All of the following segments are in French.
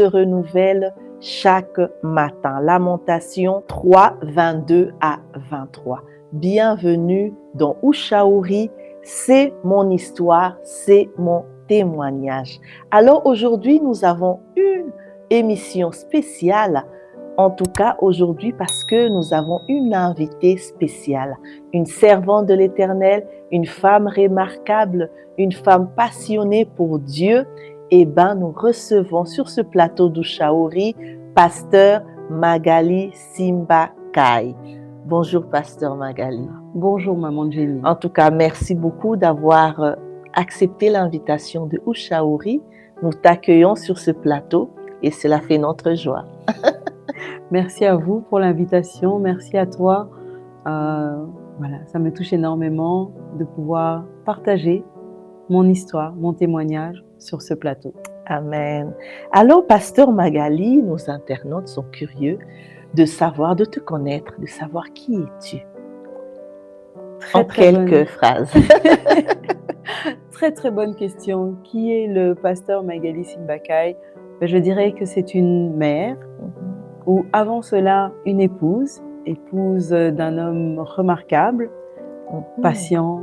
renouvelle chaque matin. Lamentation 3, 22 à 23. Bienvenue dans Ushauri, c'est mon histoire, c'est mon témoignage. Alors aujourd'hui, nous avons une émission spéciale, en tout cas aujourd'hui parce que nous avons une invitée spéciale, une servante de l'Éternel, une femme remarquable, une femme passionnée pour Dieu. Eh bien, nous recevons sur ce plateau d'Ushauri, Pasteur Magali Simba-Kai. Bonjour, Pasteur Magali. Bonjour, Maman Jenny. En tout cas, merci beaucoup d'avoir accepté l'invitation de Ushauri. Nous t'accueillons sur ce plateau et cela fait notre joie. Merci à vous pour l'invitation. Merci à toi. Voilà, ça me touche énormément de pouvoir partager mon histoire, mon témoignage sur ce plateau. Amen. Alors, Pasteur Magali, nos internautes sont curieux de savoir, de te connaître, de savoir qui es-tu. En quelques phrases. Très bonne question. Qui est le pasteur Magali Simba-Kai? Je dirais que c'est une mère ou avant cela une épouse d'un homme remarquable, patient,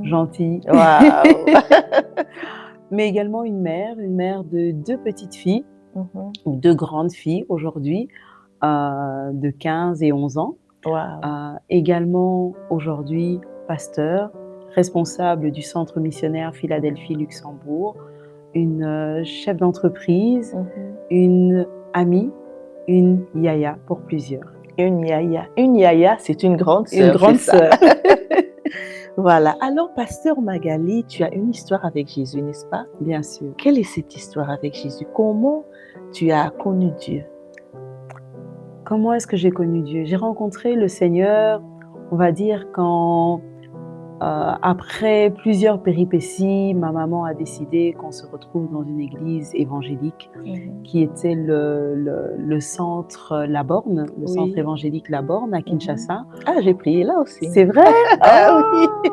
gentil. Wow. Mais également une mère de deux petites filles, ou deux grandes filles aujourd'hui, de 15 et 11 ans. Wow. Également aujourd'hui pasteur, responsable du centre missionnaire Philadelphie-Luxembourg, une chef d'entreprise, une amie, une yaya pour plusieurs. Une yaya, c'est une grande sœur. Une grande sœur. Voilà. Alors, Pasteur Magali, tu as une histoire avec Jésus, n'est-ce pas? Bien sûr. Quelle est cette histoire avec Jésus? Comment tu as connu Dieu? Comment est-ce que j'ai connu Dieu? J'ai rencontré le Seigneur, on va dire, quand, après plusieurs péripéties, ma maman a décidé qu'on se retrouve dans une église évangélique qui était le centre La Borne, le centre évangélique La Borne à Kinshasa. Ah, j'ai prié là aussi. C'est vrai? Ah oui.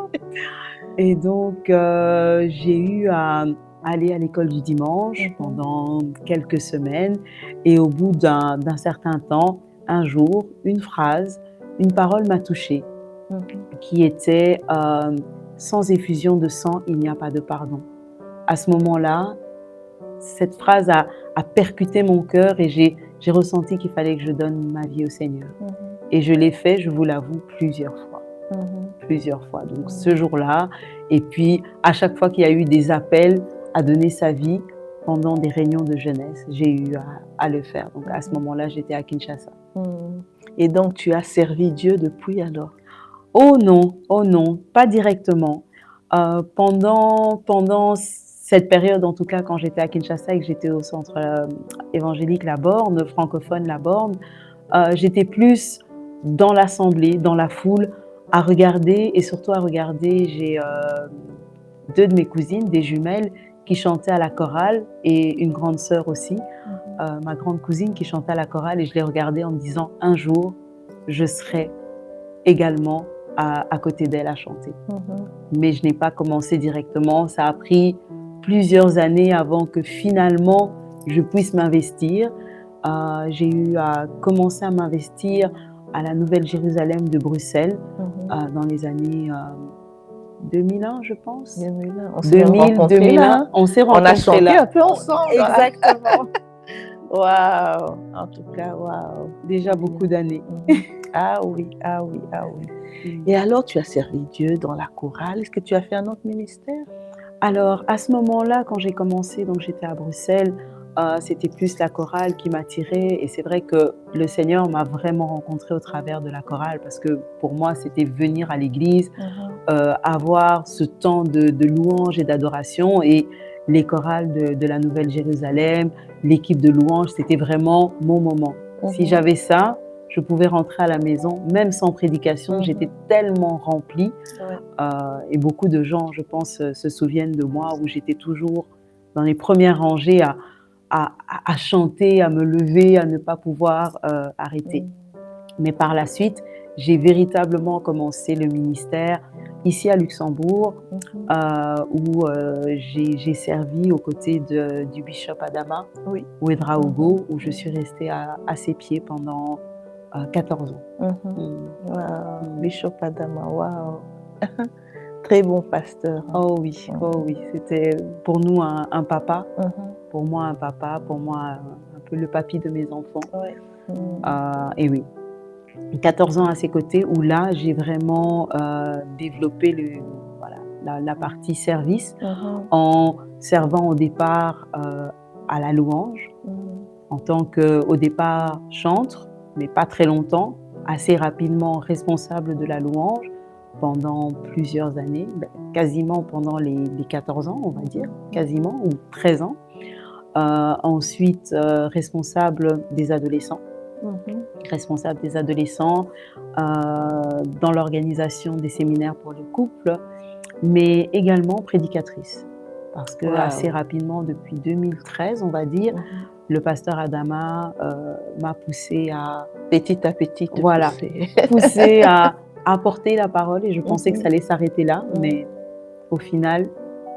Et donc, j'ai eu à aller à l'école du dimanche pendant quelques semaines et au bout d'un certain temps, un jour, une phrase, une parole m'a touchée qui était sans effusion de sang, il n'y a pas de pardon. À ce moment-là, cette phrase a percuté mon cœur et j'ai ressenti qu'il fallait que je donne ma vie au Seigneur. Et je l'ai fait, je vous l'avoue, plusieurs fois. Plusieurs fois. Donc ce jour-là, et puis à chaque fois qu'il y a eu des appels à donner sa vie pendant des réunions de jeunesse, j'ai eu à le faire. Donc à ce moment-là, j'étais à Kinshasa. Et donc tu as servi Dieu depuis alors? Oh non, pas directement. Pendant cette période, en tout cas, quand j'étais à Kinshasa et que j'étais au centre évangélique La Borne, francophone La Borne, j'étais plus dans l'assemblée, dans la foule, à regarder et surtout à regarder. J'ai deux de mes cousines, des jumelles, qui chantaient à la chorale et une grande sœur aussi, ma grande cousine qui chantait à la chorale et je les regardais en me disant un jour, je serai également à côté d'elle à chanter. Mais je n'ai pas commencé directement, ça a pris plusieurs années avant que finalement je puisse m'investir. J'ai eu à commencer à m'investir à la Nouvelle-Jérusalem de Bruxelles dans les années 2001, je pense. 2001. 2001, on s'est rencontrés là. On a chanté un peu ensemble. Exactement. Waouh. En tout cas, waouh. Déjà beaucoup d'années. Ah oui. Et alors, tu as servi Dieu dans la chorale. Est-ce que tu as fait un autre ministère? Alors, à ce moment-là, quand j'ai commencé, donc j'étais à Bruxelles, c'était plus la chorale qui m'attirait et c'est vrai que le Seigneur m'a vraiment rencontrée au travers de la chorale parce que pour moi, c'était venir à l'église, avoir ce temps de louange et d'adoration et les chorales de la Nouvelle-Jérusalem, l'équipe de louange, c'était vraiment mon moment. Si j'avais ça, je pouvais rentrer à la maison, même sans prédication, j'étais tellement remplie. Et beaucoup de gens, je pense, se souviennent de moi où j'étais toujours dans les premières rangées à chanter, à me lever, à ne pas pouvoir arrêter. Mais par la suite, j'ai véritablement commencé le ministère ici à Luxembourg, où j'ai servi aux côtés du bishop Adama, Oui. Ouedraogo, où je suis restée à ses pieds pendant 14 ans. Wow. Bishop Adama, wow. Très bon pasteur. Hein. Oh oui, c'était pour nous un papa, pour moi un papa, pour moi un peu le papy de mes enfants. Ouais. Et oui, 14 ans à ses côtés, où là j'ai vraiment développé la partie service, en servant au départ à la louange, en tant qu'au départ chantre, mais pas très longtemps, assez rapidement responsable de la louange pendant plusieurs années, quasiment pendant les 14 ans, on va dire, quasiment, ou 13 ans. Ensuite, responsable des adolescents. Responsable des adolescents dans l'organisation des séminaires pour le couple, mais également prédicatrice. Parce que assez rapidement, depuis 2013, on va dire, le pasteur Adama m'a poussé à... Petit à petit, pousser à apporter la parole, et je pensais que ça allait s'arrêter là, mais au final,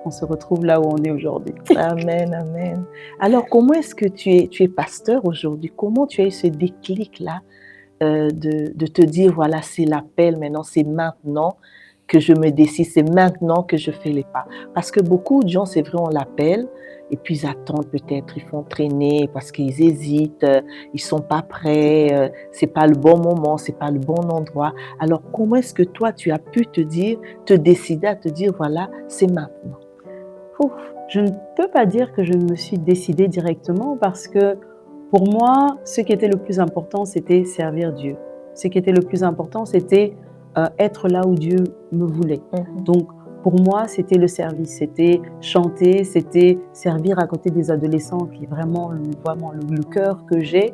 on se retrouve là où on est aujourd'hui. Amen, amen. Alors, comment est-ce que tu es pasteur aujourd'hui? Comment tu as eu ce déclic-là de te dire, voilà, c'est l'appel maintenant, c'est maintenant que je me décide, c'est maintenant que je fais les pas. Parce que beaucoup de gens, c'est vrai, on l'appelle, et puis ils attendent peut-être, ils font traîner parce qu'ils hésitent, ils sont pas prêts, c'est pas le bon moment, c'est pas le bon endroit. Alors, comment est-ce que toi, tu as pu te décider à te dire, voilà, c'est maintenant? Je ne peux pas dire que je me suis décidée directement, parce que pour moi, ce qui était le plus important, c'était servir Dieu. Ce qui était le plus important, c'était être là où Dieu me voulait. Donc, pour moi, c'était le service, c'était chanter, c'était servir à côté des adolescents, qui est vraiment le cœur que j'ai.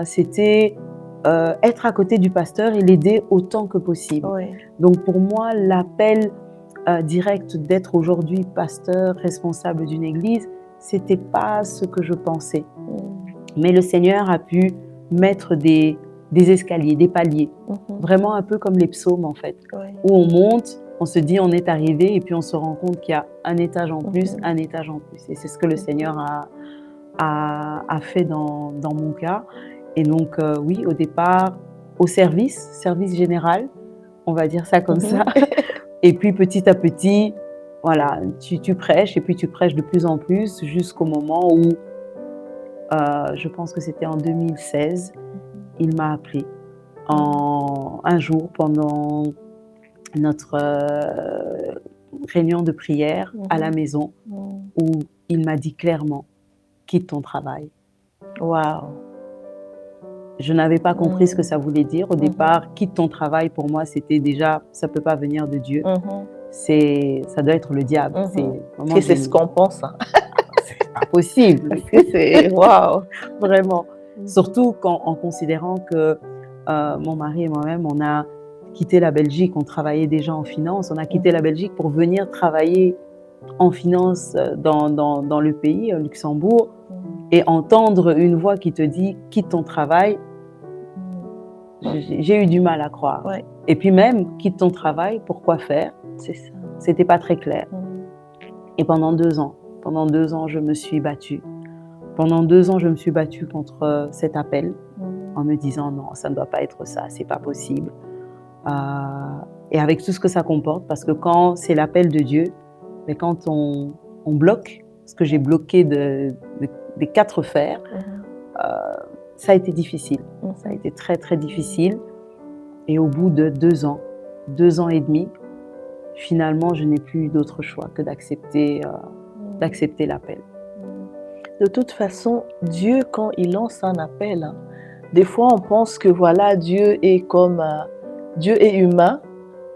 C'était être à côté du pasteur et l'aider autant que possible. Donc, pour moi, l'appel direct d'être aujourd'hui pasteur, responsable d'une église, c'était pas ce que je pensais. Mais le Seigneur a pu mettre des escaliers, des paliers, vraiment un peu comme les psaumes en fait, où on monte, on se dit on est arrivé, et puis on se rend compte qu'il y a un étage en plus, un étage en plus. Et c'est ce que le Seigneur a fait dans mon cas. Et donc oui, au départ, au service général, on va dire ça comme ça. Et puis petit à petit, voilà, tu prêches, et puis tu prêches de plus en plus, jusqu'au moment où, je pense que c'était en 2016, il m'a appelé un jour pendant notre réunion de prière à la maison, où il m'a dit clairement, quitte ton travail. Waouh! Je n'avais pas compris ce que ça voulait dire. Au départ, quitte ton travail, pour moi, c'était déjà, ça ne peut pas venir de Dieu. Ça doit être le diable. C'est ce qu'on pense. Hein. C'est pas possible. Parce que c'est waouh! Vraiment. Surtout en considérant que mon mari et moi-même, on a quitté la Belgique, on travaillait déjà en finance, on a quitté la Belgique pour venir travailler en finance dans le pays, au Luxembourg, et entendre une voix qui te dit « quitte ton travail », j'ai eu du mal à croire. Et puis même, quitte ton travail, pourquoi faire? C'est ça. C'était pas très clair. Et pendant 2 ans, je me suis battue. Pendant 2 ans, je me suis battue contre cet appel, en me disant non, ça ne doit pas être ça, c'est pas possible. Et avec tout ce que ça comporte, parce que quand c'est l'appel de Dieu, mais quand on bloque, ce que j'ai bloqué des 4 fers, ça a été difficile. Ça a été très très difficile. Et au bout de 2 ans, 2 ans et demi, finalement, je n'ai plus d'autre choix que d'accepter l'appel. De toute façon, Dieu, quand il lance un appel, hein, des fois on pense que voilà, Dieu est humain,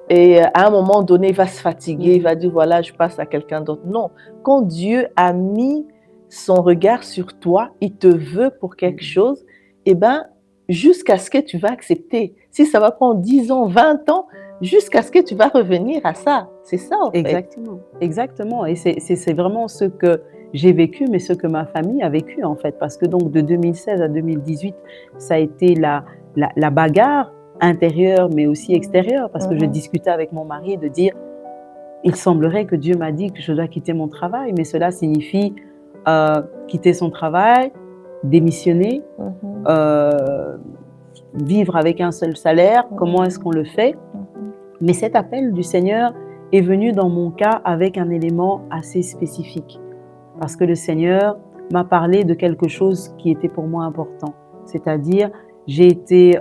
et à un moment donné, il va se fatiguer, il va dire voilà, je passe à quelqu'un d'autre. Non, quand Dieu a mis son regard sur toi, il te veut pour quelque chose, et ben jusqu'à ce que tu vas accepter. Si ça va prendre 10 ans, 20 ans, jusqu'à ce que tu vas revenir à ça. C'est ça, en fait. Exactement, exactement. Et c'est vraiment ce que j'ai vécu, mais ce que ma famille a vécu, en fait. Parce que donc, de 2016 à 2018, ça a été la bagarre intérieure, mais aussi extérieure, parce que je discutais avec mon mari de dire, il semblerait que Dieu m'a dit que je dois quitter mon travail, mais cela signifie quitter son travail, démissionner, vivre avec un seul salaire. Comment est-ce qu'on le fait? Mais cet appel du Seigneur est venu dans mon cas avec un élément assez spécifique, parce que le Seigneur m'a parlé de quelque chose qui était pour moi important. C'est-à-dire, j'ai été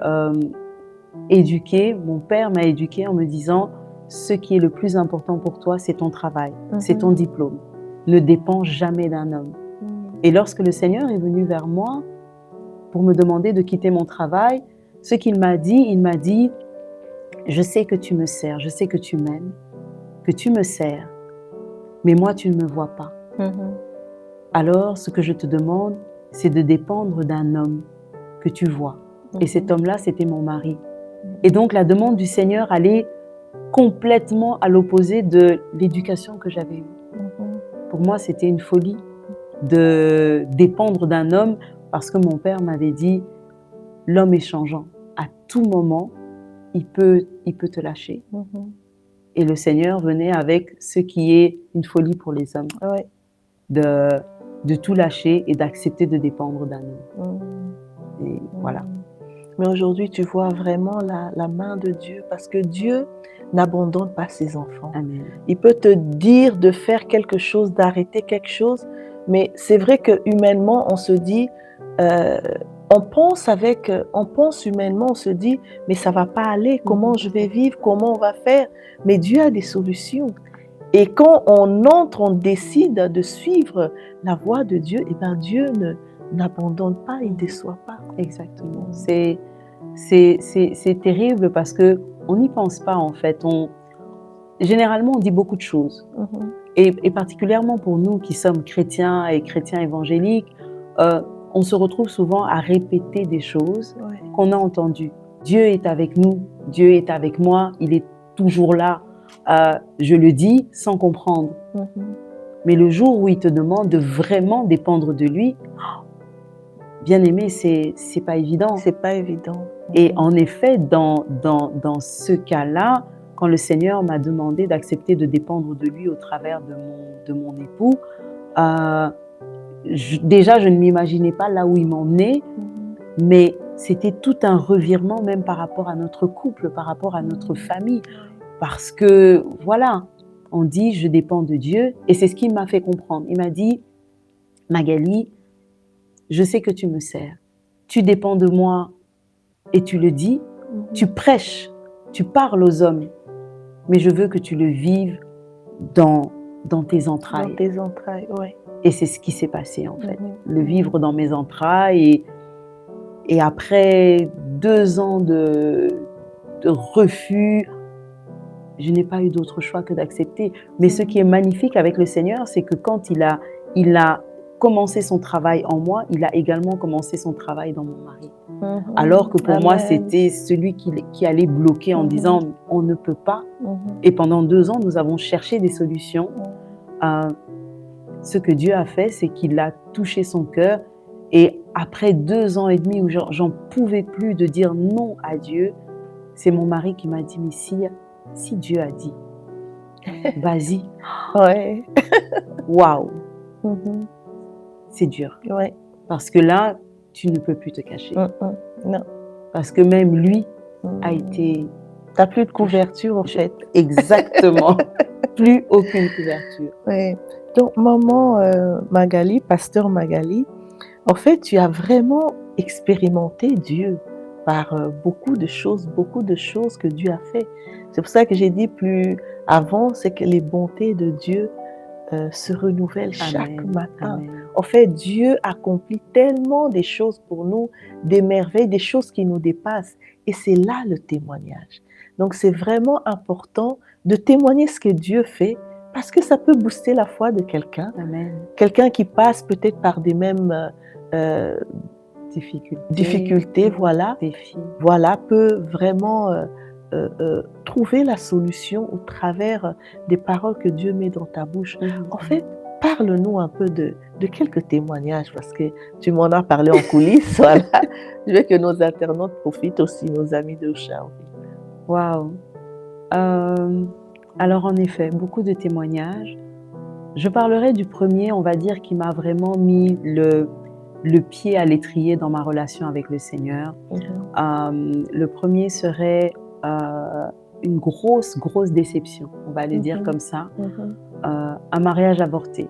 éduquée, mon père m'a éduquée en me disant, ce qui est le plus important pour toi, c'est ton travail, c'est ton diplôme. Ne dépend jamais d'un homme. Et lorsque le Seigneur est venu vers moi pour me demander de quitter mon travail, ce qu'il m'a dit, il m'a dit, je sais que tu me sers, je sais que tu m'aimes, que tu me sers, mais moi, tu ne me vois pas. Alors, ce que je te demande, c'est de dépendre d'un homme que tu vois. Et cet homme-là, c'était mon mari. Et donc, la demande du Seigneur allait complètement à l'opposé de l'éducation que j'avais eue. Pour moi, c'était une folie de dépendre d'un homme, parce que mon père m'avait dit, l'homme est changeant. À tout moment, il peut te lâcher. Et le Seigneur venait avec ce qui est une folie pour les hommes. De tout lâcher et d'accepter de dépendre d'un homme. Et voilà. Mais aujourd'hui, tu vois vraiment la main de Dieu, parce que Dieu n'abandonne pas ses enfants. Amen. Il peut te dire de faire quelque chose, d'arrêter quelque chose, mais c'est vrai que humainement, on se dit, on pense humainement, on se dit, mais ça va pas aller, comment je vais vivre, comment on va faire? Mais Dieu a des solutions. Et quand on entre, on décide de suivre la voie de Dieu, et bien Dieu n'abandonne pas, il ne déçoit pas. Exactement. C'est terrible parce qu'on n'y pense pas en fait. Généralement, on dit beaucoup de choses. Et particulièrement pour nous qui sommes chrétiens et chrétiens évangéliques, on se retrouve souvent à répéter des choses qu'on a entendues. Dieu est avec nous, Dieu est avec moi, il est toujours là. Je le dis sans comprendre. Mais le jour où il te demande de vraiment dépendre de lui, bien aimé, c'est pas évident. C'est pas évident. Et en effet, dans ce cas-là, quand le Seigneur m'a demandé d'accepter de dépendre de lui au travers de mon époux, déjà, je ne m'imaginais pas là où il m'emmenait, mais c'était tout un revirement même par rapport à notre couple, par rapport à notre famille. Parce que, voilà, on dit, je dépends de Dieu. Et c'est ce qu'il m'a fait comprendre. Il m'a dit, Magali, je sais que tu me sers. Tu dépends de moi et tu le dis. Tu prêches, tu parles aux hommes. Mais je veux que tu le vives dans tes entrailles. Dans tes entrailles, oui. Et c'est ce qui s'est passé, en fait. Le vivre dans mes entrailles. Et après 2 ans de refus, je n'ai pas eu d'autre choix que d'accepter. Mais ce qui est magnifique avec le Seigneur, c'est que quand il a commencé son travail en moi, il a également commencé son travail dans mon mari. Alors que pour moi, c'était celui qui allait bloquer en disant « on ne peut pas ». Et pendant 2 ans, nous avons cherché des solutions. Ce que Dieu a fait, c'est qu'il a touché son cœur. Et après 2 ans et demi où j'en pouvais plus de dire non à Dieu, c'est mon mari qui m'a dit « mais si Dieu a dit, vas-y. » Ouais. Waouh. C'est dur. Ouais. Parce que là, tu ne peux plus te cacher. Non. Parce que même lui a été... Tu n'as plus de couverture, en fait. Exactement. Plus aucune couverture. Ouais. Donc, maman Magali, pasteur Magali, en fait, tu as vraiment expérimenté Dieu par beaucoup de choses que Dieu a fait. C'est pour ça que j'ai dit plus avant, c'est que les bontés de Dieu se renouvellent chaque matin. Amen. En fait, Dieu accomplit tellement des choses pour nous, des merveilles, des choses qui nous dépassent. Et c'est là le témoignage. Donc, c'est vraiment important de témoigner ce que Dieu fait, parce que ça peut booster la foi de quelqu'un. Amen. Quelqu'un qui passe peut-être par des mêmes difficultés, voilà, défis. Voilà, peut vraiment trouver la solution au travers des paroles que Dieu met dans ta bouche. En fait, parle-nous un peu de quelques témoignages, parce que tu m'en as parlé en coulisses. Voilà. Je veux que nos internautes profitent aussi, nos amis de Ushauri. Waouh! Alors en effet, beaucoup de témoignages. Je parlerai du premier, on va dire, qui m'a vraiment mis le pied à l'étrier dans ma relation avec le Seigneur. Le premier serait une grosse déception, on va le dire comme ça. Un mariage avorté.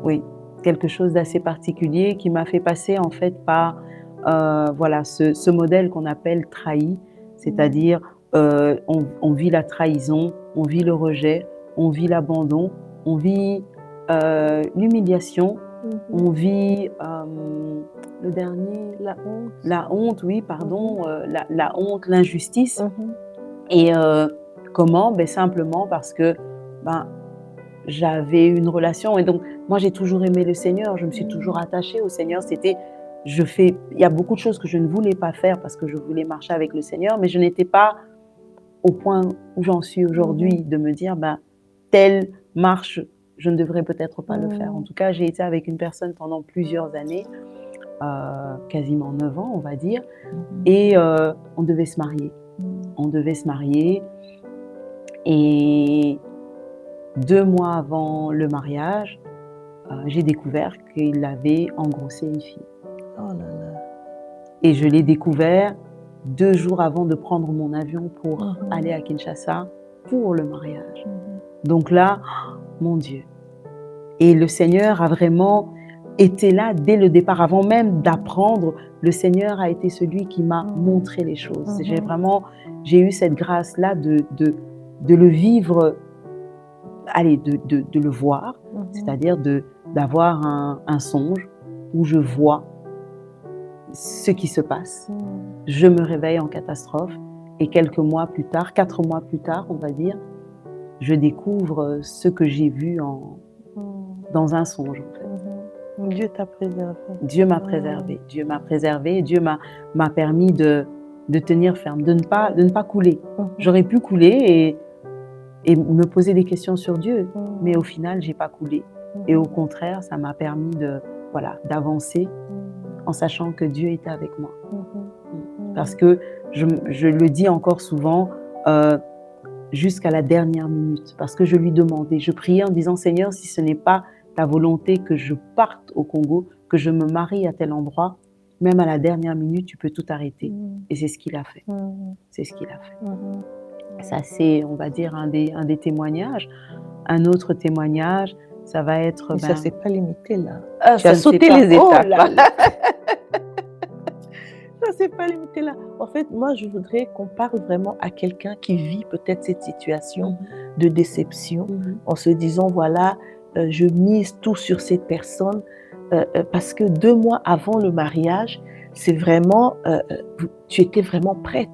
Oui, quelque chose d'assez particulier qui m'a fait passer en fait par voilà, ce modèle qu'on appelle trahi, c'est-à-dire on vit la trahison, on vit le rejet, on vit l'abandon, on vit l'humiliation, on vit le dernier, la honte, oui, pardon, la honte, l'injustice. Et comment? Ben, simplement parce que ben, j'avais une relation et donc moi j'ai toujours aimé le Seigneur, je me suis toujours attachée au Seigneur. Il y a beaucoup de choses que je ne voulais pas faire parce que je voulais marcher avec le Seigneur, mais je n'étais pas au point où j'en suis aujourd'hui de me dire ben, telle marche, je ne devrais peut-être pas le faire. En tout cas, j'ai été avec une personne pendant plusieurs années, quasiment 9 ans on va dire, et on devait se marier. On devait se marier et 2 mois avant le mariage, j'ai découvert qu'il avait engrossé une fille. Oh là là. Et je l'ai découvert 2 jours avant de prendre mon avion pour aller à Kinshasa pour le mariage. Donc là, mon Dieu. Et le Seigneur a vraiment été là dès le départ. Avant même d'apprendre, le Seigneur a été celui qui m'a montré les choses. J'ai eu cette grâce-là de le vivre, de le voir, c'est-à-dire d'avoir un songe où je vois ce qui se passe. Je me réveille en catastrophe et quelques mois plus tard, 4 mois plus tard, on va dire, je découvre ce que j'ai vu dans un songe. En fait. Dieu t'a préservé. Dieu m'a préservé. Dieu m'a préservé. Dieu m'a permis de tenir ferme, de ne pas couler. J'aurais pu couler et me poser des questions sur Dieu, mais au final, j'ai pas coulé. Et au contraire, ça m'a permis d'avancer en sachant que Dieu était avec moi. Parce que je le dis encore souvent, jusqu'à la dernière minute, parce que je lui demandais, je priais en disant, Seigneur, si ce n'est pas ta volonté que je parte au Congo, que je me marie à tel endroit, même à la dernière minute, tu peux tout arrêter. Et c'est ce qu'il a fait. C'est ce qu'il a fait. Ça, c'est, on va dire, un des témoignages. Un autre témoignage, ça va être... Mais ça ne s'est pas limité là. Tu as sauté les étapes. Ça ne s'est pas limité là. En fait, moi, je voudrais qu'on parle vraiment à quelqu'un qui vit peut-être cette situation de déception en se disant, voilà, je mise tout sur cette personne parce que 2 mois avant le mariage, c'est vraiment, tu étais vraiment prête.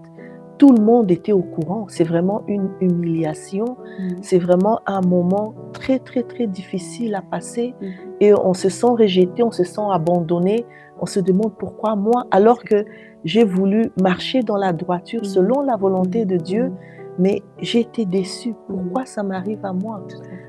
Tout le monde était au courant. C'est vraiment une humiliation. C'est vraiment un moment très, très, très difficile à passer. Et on se sent rejeté, on se sent abandonné. On se demande pourquoi moi, alors que j'ai voulu marcher dans la droiture selon la volonté de Dieu, mais j'ai été déçue. Pourquoi ça m'arrive à moi?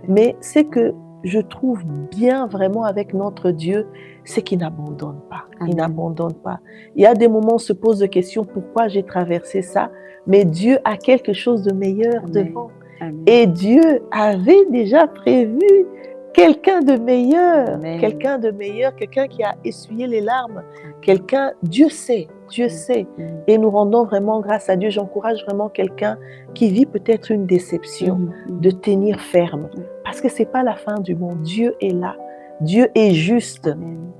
Mais c'est que je trouve bien vraiment avec notre Dieu, c'est qu'il n'abandonne pas. Il n'abandonne pas. Il y a des moments où on se pose des questions, pourquoi j'ai traversé ça? Mais Dieu a quelque chose de meilleur devant. Et Dieu avait déjà prévu quelqu'un de meilleur, quelqu'un qui a essuyé les larmes, Dieu sait. Et nous rendons vraiment grâce à Dieu. J'encourage vraiment quelqu'un qui vit peut-être une déception de tenir ferme. Parce que ce n'est pas la fin du monde. Dieu est là. Dieu est juste.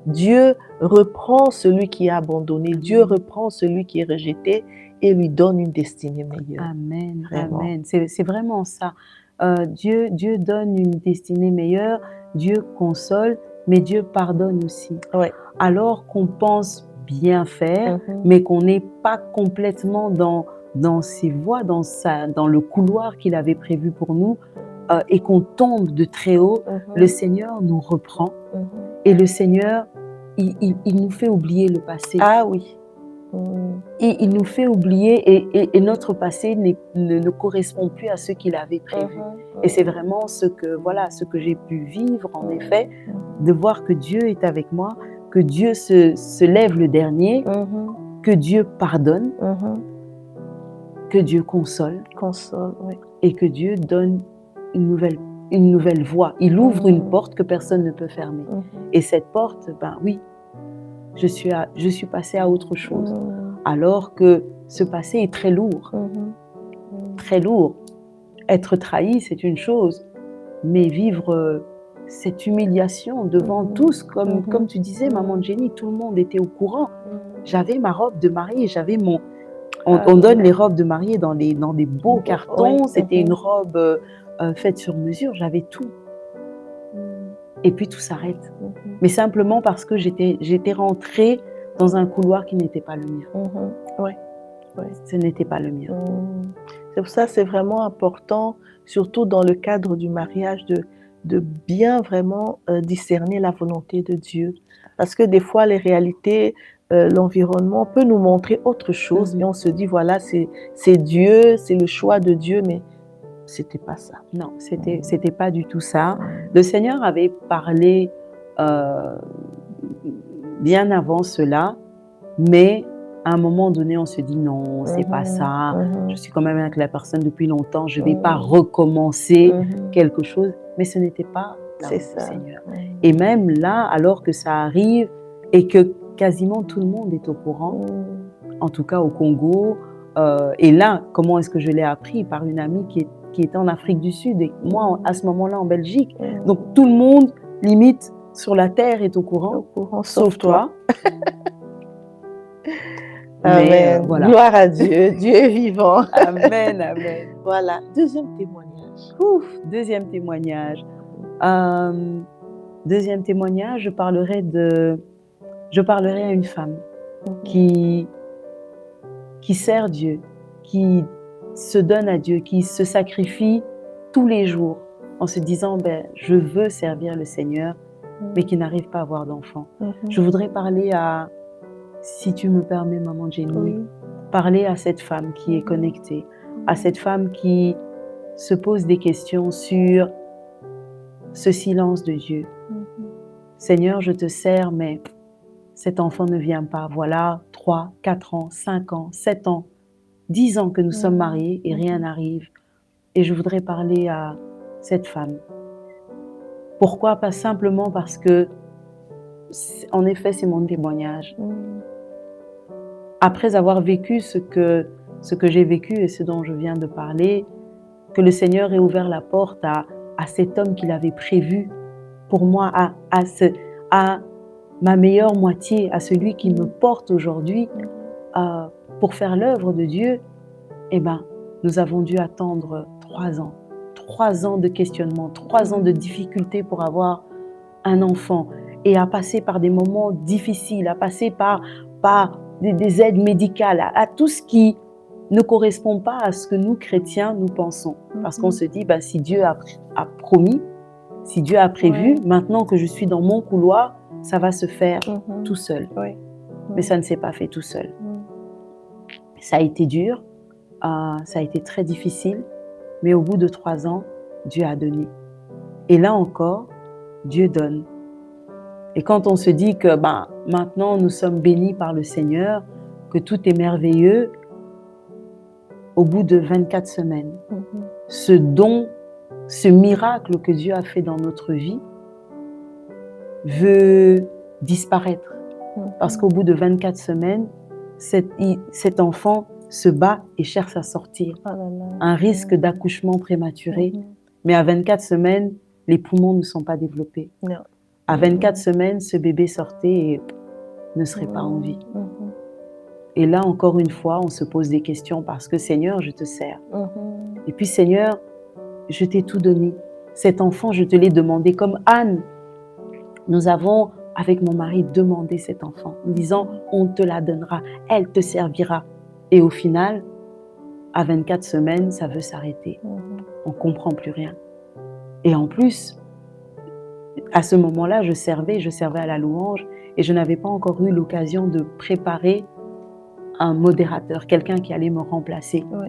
Dieu reprend celui qui est abandonné. Dieu reprend celui qui est rejeté et lui donne une destinée meilleure. Amen. Vraiment. Amen. C'est vraiment ça. Dieu donne une destinée meilleure. Dieu console, mais Dieu pardonne aussi. Ouais. Alors qu'on pense bien faire, mais qu'on n'est pas complètement dans ses voies, dans le couloir qu'il avait prévu pour nous, et qu'on tombe de très haut, le Seigneur nous reprend et le Seigneur, il nous fait oublier le passé. Ah oui. il nous fait oublier et notre passé ne correspond plus à ce qu'il avait prévu. Et c'est vraiment ce que j'ai pu vivre, en effet, de voir que Dieu est avec moi, que Dieu se lève le dernier, que Dieu pardonne, que Dieu console, oui. et que Dieu donne une nouvelle voie. Il ouvre une porte que personne ne peut fermer. Et cette porte, oui, je suis passée à autre chose. Alors que ce passé est très lourd. Très lourd. Être trahi, c'est une chose. Mais vivre cette humiliation devant tous, comme tu disais, maman Jenny, tout le monde était au courant. J'avais ma robe de mariée, j'avais mon... On donne les robes de mariée dans des beaux cartons. C'était une robe faite sur mesure. J'avais tout. Et puis tout s'arrête. Mais simplement parce que j'étais rentrée dans un couloir qui n'était pas le mien. Ce n'était pas le mien. C'est pour ça que c'est vraiment important, surtout dans le cadre du mariage, de bien vraiment discerner la volonté de Dieu. Parce que des fois, les réalités, l'environnement peut nous montrer autre chose, et on se dit, voilà, c'est Dieu, c'est le choix de Dieu, mais c'était pas ça. Non, c'était pas du tout ça. Le Seigneur avait parlé bien avant cela, mais à un moment donné, on se dit non, c'est pas ça. Je suis quand même avec la personne depuis longtemps, je vais pas recommencer quelque chose. Mais ce n'était pas là le Seigneur. Et même là, alors que ça arrive et que quasiment tout le monde est au courant, en tout cas au Congo, et là, comment est-ce que je l'ai appris? Par une amie qui était en Afrique du Sud et moi, à ce moment-là, en Belgique. Donc, tout le monde, limite, sur la terre est au courant sauf toi. Amen. Voilà. Gloire à Dieu. Dieu est vivant. Amen, amen. Voilà. Deuxième témoignage. Deuxième témoignage. Deuxième témoignage, je parlerai à une femme qui sert Dieu, qui se donne à Dieu, qui se sacrifie tous les jours en se disant je veux servir le Seigneur, mais qui n'arrive pas à avoir d'enfant. Je voudrais parler si tu me permets, maman Jenny, parler à cette femme qui est connectée, à cette femme qui se pose des questions sur ce silence de Dieu. Seigneur, je te sers, mais cet enfant ne vient pas. Voilà 3, 4 ans, 5 ans, 7 ans, 10 ans que nous sommes mariés et rien n'arrive. Et je voudrais parler à cette femme. Pourquoi? Pas simplement parce que, en effet, c'est mon témoignage. Après avoir vécu ce que j'ai vécu et ce dont je viens de parler, que le Seigneur ait ouvert la porte à cet homme qu'il avait prévu pour moi, à ma meilleure moitié, à celui qui me porte aujourd'hui pour faire l'œuvre de Dieu, nous avons dû attendre 3 ans. 3 ans de questionnement, 3 ans de difficultés pour avoir un enfant et à passer par des moments difficiles, à passer par des aides médicales, à tout ce qui ne correspond pas à ce que nous, chrétiens, nous pensons. Parce qu'on se dit, si Dieu a promis, si Dieu a prévu, maintenant que je suis dans mon couloir, ça va se faire tout seul. Mais ça ne s'est pas fait tout seul. Ça a été dur, ça a été très difficile, mais au bout de 3 ans, Dieu a donné. Et là encore, Dieu donne. Et quand on se dit que maintenant nous sommes bénis par le Seigneur, que tout est merveilleux, au bout de 24 semaines, ce don, ce miracle que Dieu a fait dans notre vie veut disparaître. Parce qu'au bout de 24 semaines, cet enfant se bat et cherche à sortir. Un risque d'accouchement prématuré. Mais à 24 semaines, les poumons ne sont pas développés. À 24 semaines, ce bébé sortait et ne serait pas en vie. Et là, encore une fois, on se pose des questions parce que Seigneur, je te sers. Et puis Seigneur, je t'ai tout donné. Cet enfant, je te l'ai demandé. Comme Anne, nous avons, avec mon mari, demandé cet enfant en disant, on te la donnera, elle te servira. Et au final, à 24 semaines, ça veut s'arrêter. On ne comprend plus rien. Et en plus, à ce moment-là, je servais à la louange et je n'avais pas encore eu l'occasion de préparer un modérateur, quelqu'un qui allait me remplacer. Oui.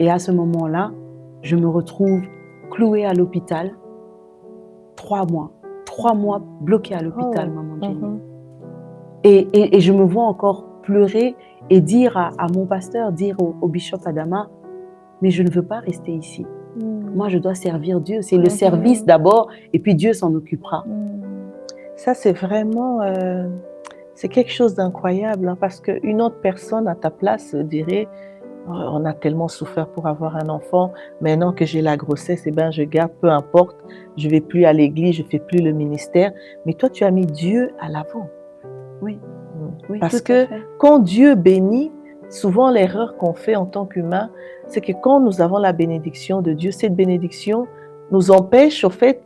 Et à ce moment-là, je me retrouve clouée à l'hôpital, 3 mois. 3 mois bloquée à l'hôpital, Oh. maman Jenny. Mhm. Et je me vois encore pleurer et dire à mon pasteur, dire au bishop Adama, mais je ne veux pas rester ici. Moi, je dois servir Dieu. C'est le service d'abord, et puis Dieu s'en occupera. Ça, c'est vraiment, c'est quelque chose d'incroyable, hein, parce qu'une autre personne à ta place dirait, oh, on a tellement souffert pour avoir un enfant, maintenant que j'ai la grossesse, eh ben, je garde, peu importe, je vais plus à l'église, je fais plus le ministère. Mais toi, tu as mis Dieu à l'avant. Oui. Oui, parce tout à que fait. quand Dieu bénit, souvent l'erreur qu'on fait en tant qu'humain, c'est que quand nous avons la bénédiction de Dieu, cette bénédiction nous empêche au fait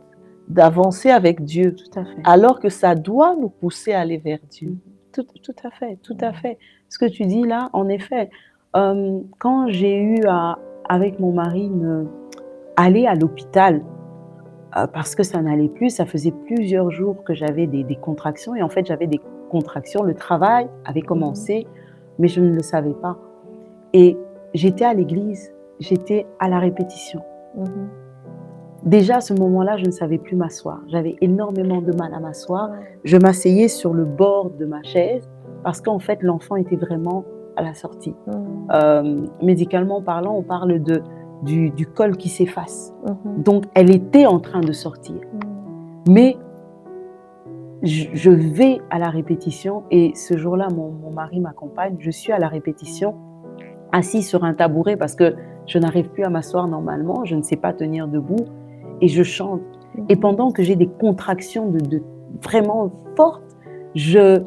d'avancer avec Dieu, Tout à fait. alors que ça doit nous pousser à aller vers Dieu. Tout à fait, tout à fait. Ce que tu dis là, en effet, quand j'ai eu avec mon mari, aller à l'hôpital, parce que ça n'allait plus, ça faisait plusieurs jours que j'avais des contractions, et en fait j'avais des contractions, le travail avait commencé, mais je ne le savais pas. Et j'étais à l'église, j'étais à la répétition. Déjà à ce moment-là, je ne savais plus m'asseoir. J'avais énormément de mal à m'asseoir. Je m'asseyais sur le bord de ma chaise parce qu'en fait, l'enfant était vraiment à la sortie. Médicalement parlant, on parle du col qui s'efface. Donc, elle était en train de sortir. Mais je vais à la répétition, et ce jour-là, mon mari m'accompagne. Je suis à la répétition, assise sur un tabouret parce que je n'arrive plus à m'asseoir normalement. Je ne sais pas tenir debout. Et je chante. Et pendant que j'ai des contractions vraiment fortes, je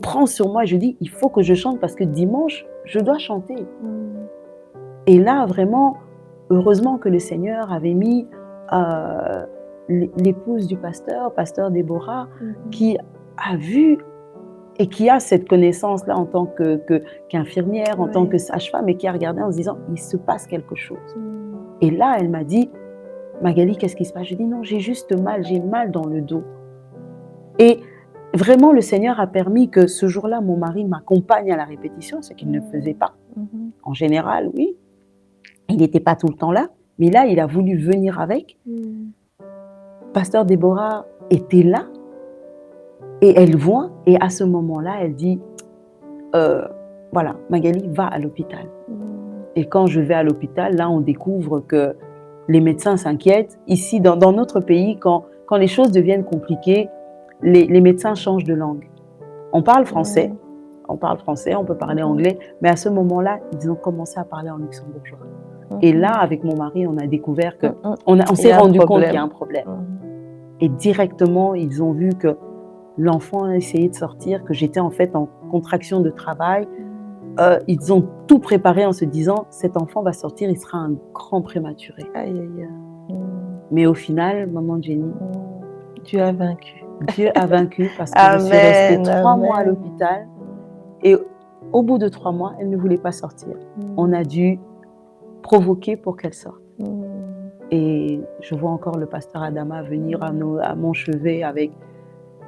prends sur moi et je dis, il faut que je chante parce que dimanche, je dois chanter. Et là, vraiment, heureusement que le Seigneur avait mis l'épouse du pasteur Déborah, qui a vu et qui a cette connaissance-là en tant qu'infirmière, en tant que sage-femme, et qui a regardé en se disant, il se passe quelque chose. Et là, elle m'a dit, Magali, qu'est-ce qui se passe? Je dis, non, j'ai juste mal, j'ai mal dans le dos. Et vraiment, le Seigneur a permis que ce jour-là, mon mari m'accompagne à la répétition, ce qu'il ne faisait pas. En général, oui, il n'était pas tout le temps là, mais là, il a voulu venir avec. Pasteur Déborah était là, et elle voit, et à ce moment-là, elle dit, voilà, Magali, va à l'hôpital. Et quand je vais à l'hôpital, là, on découvre que les médecins s'inquiètent. Ici, dans notre pays, quand les choses deviennent compliquées, les médecins changent de langue. On parle français, on peut parler anglais, mais à ce moment-là, ils ont commencé à parler en luxembourgeois. Et là, avec mon mari, on a découvert que, on s'est rendu compte qu'il y a un problème. Et directement, ils ont vu que l'enfant a essayé de sortir, que j'étais en fait en contraction de travail. Ils ont tout préparé en se disant, cet enfant va sortir, il sera un grand prématuré. Aïe, aïe, aïe. Mais au final, maman Jenny, Dieu a vaincu. Dieu a vaincu parce que je suis restée 3 mois à l'hôpital. Et au bout de 3 mois, elle ne voulait pas sortir. On a dû provoquer pour qu'elle sorte. Et je vois encore le pasteur Adama venir à mon chevet avec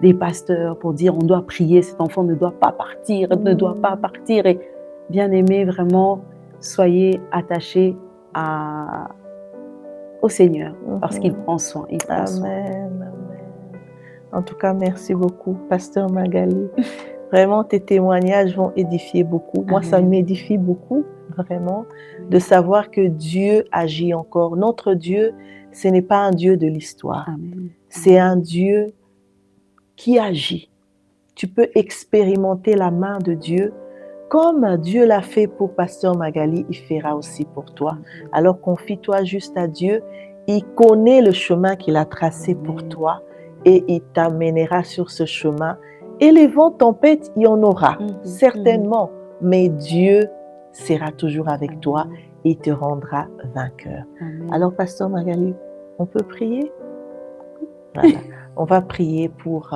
des pasteurs pour dire, on doit prier, cet enfant ne doit pas partir, ne doit pas partir. Et bien aimé, vraiment, soyez attachés au Seigneur, parce qu'il prend soin. Il prend soin. Amen. En tout cas, merci beaucoup, pasteur Magali. Vraiment, tes témoignages vont édifier beaucoup. Moi, ça m'édifie beaucoup, vraiment, de savoir que Dieu agit encore. Notre Dieu, ce n'est pas un Dieu de l'histoire. C'est un Dieu qui agit. Tu peux expérimenter la main de Dieu. Comme Dieu l'a fait pour pasteur Magali, il fera aussi pour toi. Alors confie-toi juste à Dieu. Il connaît le chemin qu'il a tracé pour toi et il t'amènera sur ce chemin. Et les vents tempêtes, il y en aura, certainement. Mais Dieu sera toujours avec toi et te rendra vainqueur. Alors, pasteur Magali, on peut prier? Voilà. On va prier pour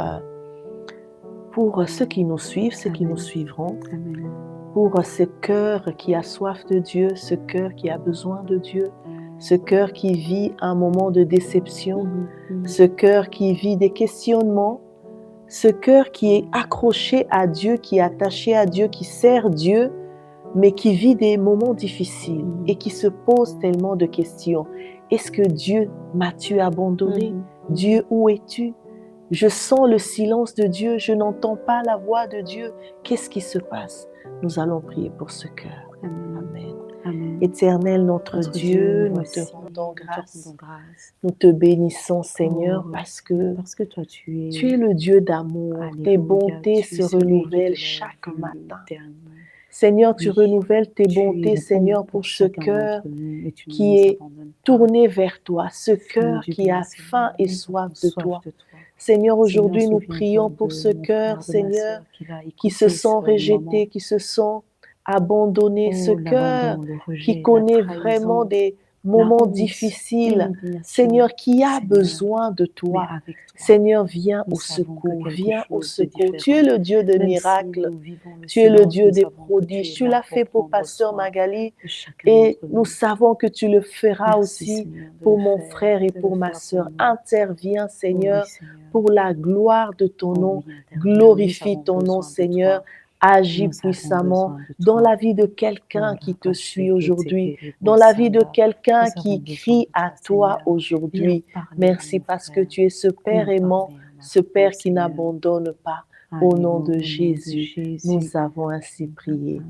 ceux qui nous suivent, ceux qui nous suivront, pour ce cœur qui a soif de Dieu, ce cœur qui a besoin de Dieu, ce cœur qui vit un moment de déception, ce cœur qui vit des questionnements, ce cœur qui est accroché à Dieu, qui est attaché à Dieu, qui sert Dieu, mais qui vit des moments difficiles et qui se pose tellement de questions. Est-ce que Dieu m'as-tu abandonné? Dieu, où es-tu? Je sens le silence de Dieu, je n'entends pas la voix de Dieu. Qu'est-ce qui se passe? Nous allons prier pour ce cœur. Amen. Amen. Éternel notre Dieu, nous te rendons grâce. Nous te bénissons, Seigneur, parce que toi, tu tu es le Dieu d'amour. Tes bontés se renouvellent chaque chaque matin. Seigneur, tu renouvelles tes bontés, Seigneur, pour ce cœur qui est tourné vers toi, ce cœur qui a faim et soif de toi. Seigneur, aujourd'hui, nous prions pour ce cœur, Seigneur, qui se sent rejeté, qui se sent abandonné, ce cœur qui connaît vraiment des moments difficiles, Seigneur, qui a besoin de toi. Seigneur, viens au secours, viens au secours. Tu es le Dieu de miracles, tu es le Dieu des prodiges. Tu l'as fait pour Pasteur Magali et nous savons que tu le feras aussi pour mon frère et pour ma sœur. Interviens, Seigneur, pour la gloire de ton nom. Glorifie ton nom, Seigneur. Agis puissamment dans la vie de quelqu'un qui te suit aujourd'hui, dans la vie de quelqu'un qui crie à toi aujourd'hui. Merci parce que tu es ce Père aimant, ce Père qui n'abandonne pas. Au nom de Jésus, nous avons ainsi prié.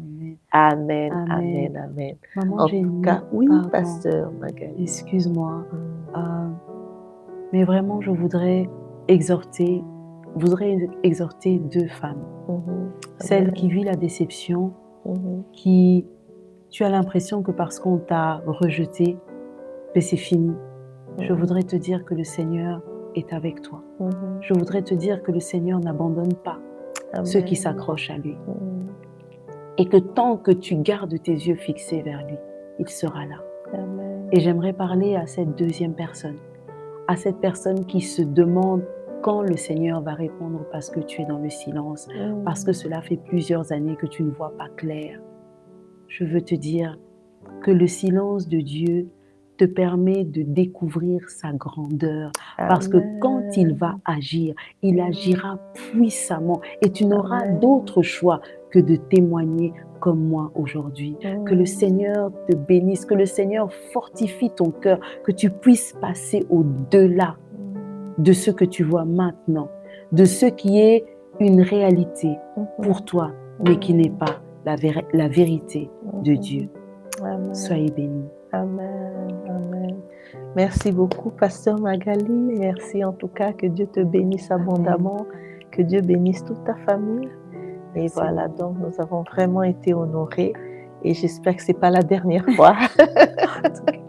Amen, amen, amen. Maman, En tout cas, oui, Pasteur Magali. Excuse-moi, mais vraiment, je voudrais exhorter deux femmes. Celle qui vit la déception, qui tu as l'impression que parce qu'on t'a rejeté, ben c'est fini. Je voudrais te dire que le Seigneur est avec toi. Je voudrais te dire que le Seigneur n'abandonne pas ceux qui s'accrochent à lui. Et que tant que tu gardes tes yeux fixés vers lui, il sera là. Amen. Et j'aimerais parler à cette deuxième personne, à cette personne qui se demande quand le Seigneur va répondre parce que tu es dans le silence, parce que cela fait plusieurs années que tu ne vois pas clair. Je veux te dire que le silence de Dieu te permet de découvrir sa grandeur. Parce que quand il va agir, il agira puissamment et tu n'auras d'autre choix que de témoigner comme moi aujourd'hui. Que le Seigneur te bénisse, que le Seigneur fortifie ton cœur, que tu puisses passer au-delà de ce que tu vois maintenant, de ce qui est une réalité pour toi, mais qui n'est pas la vérité de Dieu. Amen. Soyez bénis. Amen, amen. Merci beaucoup, Pasteur Magali. Merci en tout cas, que Dieu te bénisse abondamment, que Dieu bénisse toute ta famille. Et voilà, donc nous avons vraiment été honorés et j'espère que ce n'est pas la dernière fois.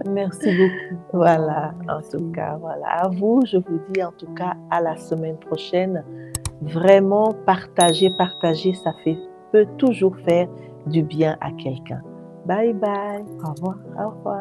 Merci beaucoup. Voilà, en tout cas, voilà. À vous, je vous dis en tout cas à la semaine prochaine. Vraiment, partager, ça peut toujours faire du bien à quelqu'un. Bye bye. Au revoir. Au revoir.